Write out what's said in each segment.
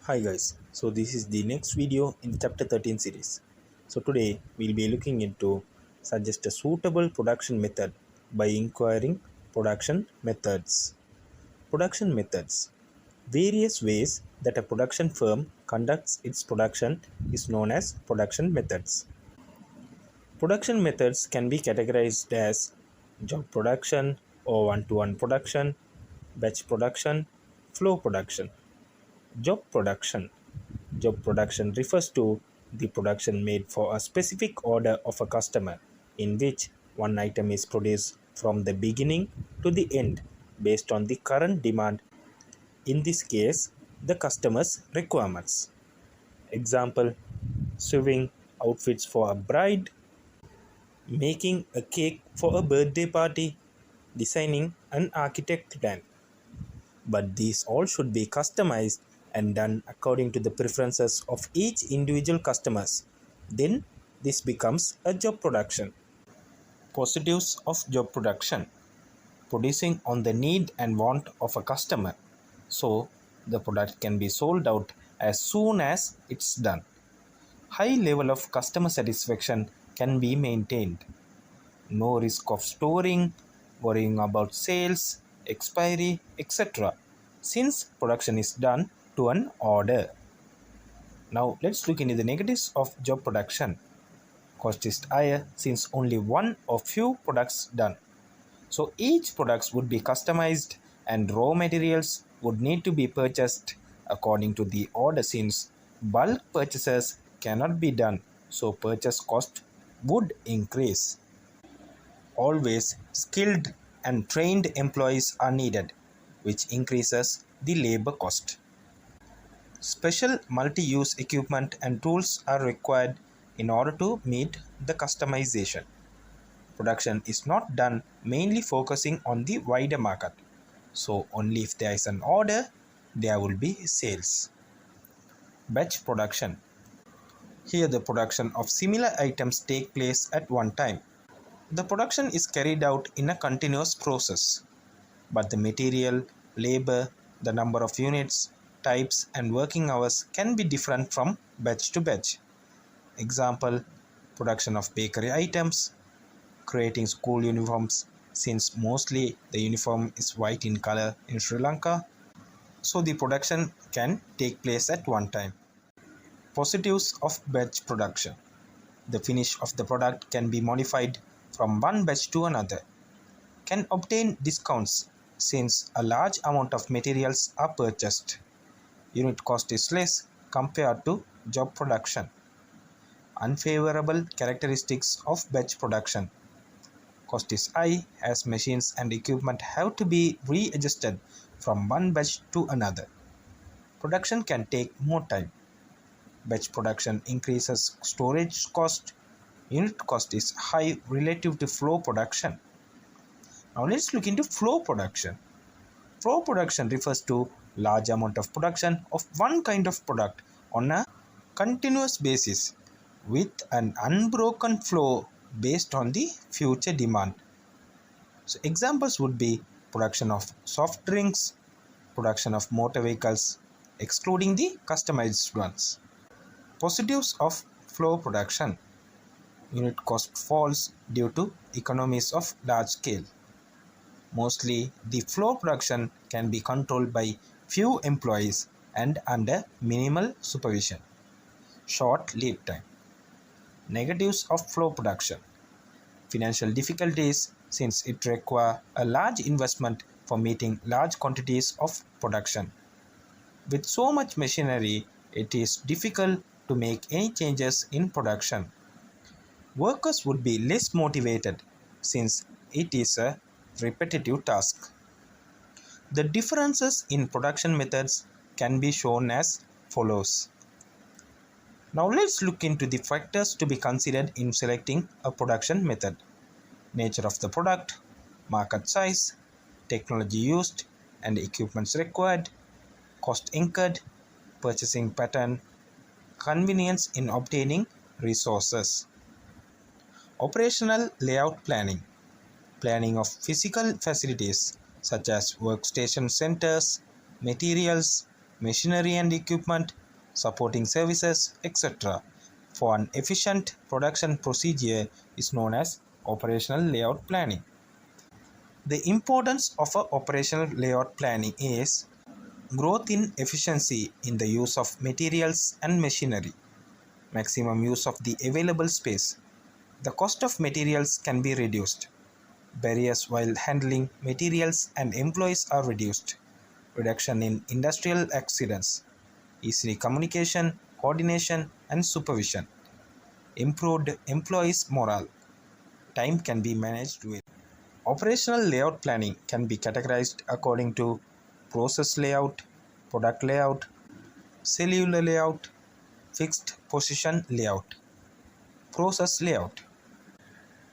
Hi guys, so this is the next video in chapter 13 series. So today we'll be looking into suggest a suitable production method by inquiring production methods. Production methods. Various ways that a production firm conducts its production is known as production methods. Production methods can be categorized as job production or one-to-one production, batch production, flow production. Job production. Job production refers to the production made for a specific order of a customer, in which one item is produced from the beginning to the end based on the current demand, in this case, the customer's requirements. Example: sewing outfits for a bride, making a cake for a birthday party, designing an architect plan. But these all should be customized and done according to the preferences of each individual customers. Then this becomes a job production. Positives of job production: producing on the need and want of a customer, so the product can be sold out as soon as it's done. High level of customer satisfaction can be maintained. No risk of storing, worrying about sales, expiry, etc., since production is done to an order. Now let's look into the negatives of job production. Cost is higher since only one or few products done. So each products would be customized and raw materials would need to be purchased according to the order, since bulk purchases cannot be done, so purchase cost would increase. Always skilled and trained employees are needed, which increases the labor cost. Special multi-use equipment and tools are required in order to meet the customization. Production is not done mainly focusing on the wider market, so only if there is an order, there will be sales. Batch production. Here the production of similar items take place at one time. The production is carried out in a continuous process, but the material, labor, the number of units, types and working hours can be different from batch to batch. Example: production of bakery items, creating school uniforms, since mostly the uniform is white in color in Sri Lanka, so the production can take place at one time. Positives of batch production. The finish of the product can be modified from one batch to another. Can obtain discounts since a large amount of materials are purchased. Unit cost is less compared to job production. Unfavorable characteristics of batch production. Cost is high as machines and equipment have to be readjusted from one batch to another. Production can take more time. Batch production increases storage cost. Unit cost is high relative to flow production. Now let's look into flow production. Flow production refers to large amount of production of one kind of product on a continuous basis with an unbroken flow based on the future demand. So examples would be production of soft drinks, production of motor vehicles, excluding the customized ones. Positives of flow production. Unit cost falls due to economies of large scale. Mostly the flow production can be controlled by few employees and under minimal supervision. Short lead time. Negatives of flow production. Financial difficulties since it requires a large investment for meeting large quantities of production. With so much machinery, it is difficult to make any changes in production. Workers would be less motivated since it is a repetitive task. The differences in production methods can be shown as follows. Now let's look into the factors to be considered in selecting a production method. Nature of the product, market size, technology used and equipments required, cost incurred, purchasing pattern, convenience in obtaining resources. Operational layout planning. Planning of physical facilities such as workstation centers, materials, machinery and equipment, supporting services, etc. For an efficient production procedure is known as operational layout planning. The importance of a operational layout planning is growth in efficiency in the use of materials and machinery, maximum use of the available space. The cost of materials can be reduced. Barriers while handling materials and employees are reduced. Reduction in industrial accidents. Easy communication, coordination, and supervision. Improved employees' morale. Time can be managed well. Operational layout planning can be categorized according to process layout, product layout, cellular layout, fixed position layout. Process layout.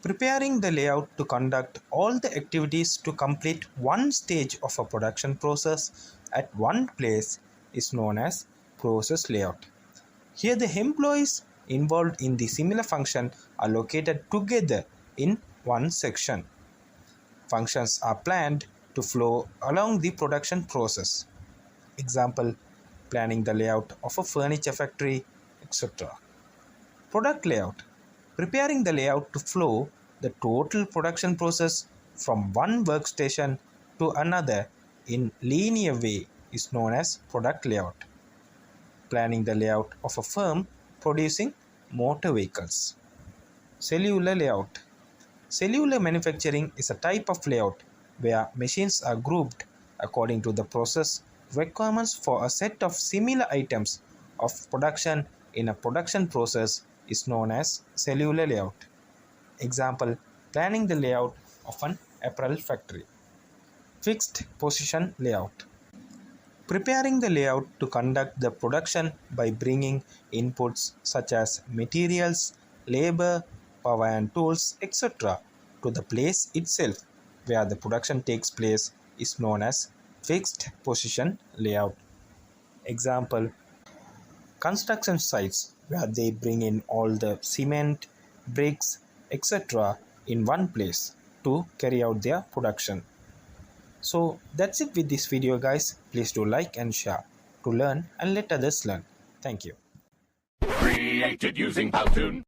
Preparing the layout to conduct all the activities to complete one stage of a production process at one place is known as process layout. Here the employees involved in the similar function are located together in one section. Functions are planned to flow along the production process. Example, planning the layout of a furniture factory, etc. Product layout. Preparing the layout to flow the total production process from one workstation to another in linear way is known as product layout. Planning the layout of a firm producing motor vehicles. Cellular layout. Cellular manufacturing is a type of layout where machines are grouped according to the process requirements for a set of similar items of production in a production process is known as cellular layout. Example, planning the layout of an apparel factory. Fixed position layout. Preparing the layout to conduct the production by bringing inputs such as materials, labor, power and tools, etc. to the place itself where the production takes place is known as fixed position layout. Example, construction sites where they bring in all the cement, bricks, etc. in one place to carry out their production. So that's it with this video guys. Please do like and share to learn and let others learn. Thank you. Created using Powtoon.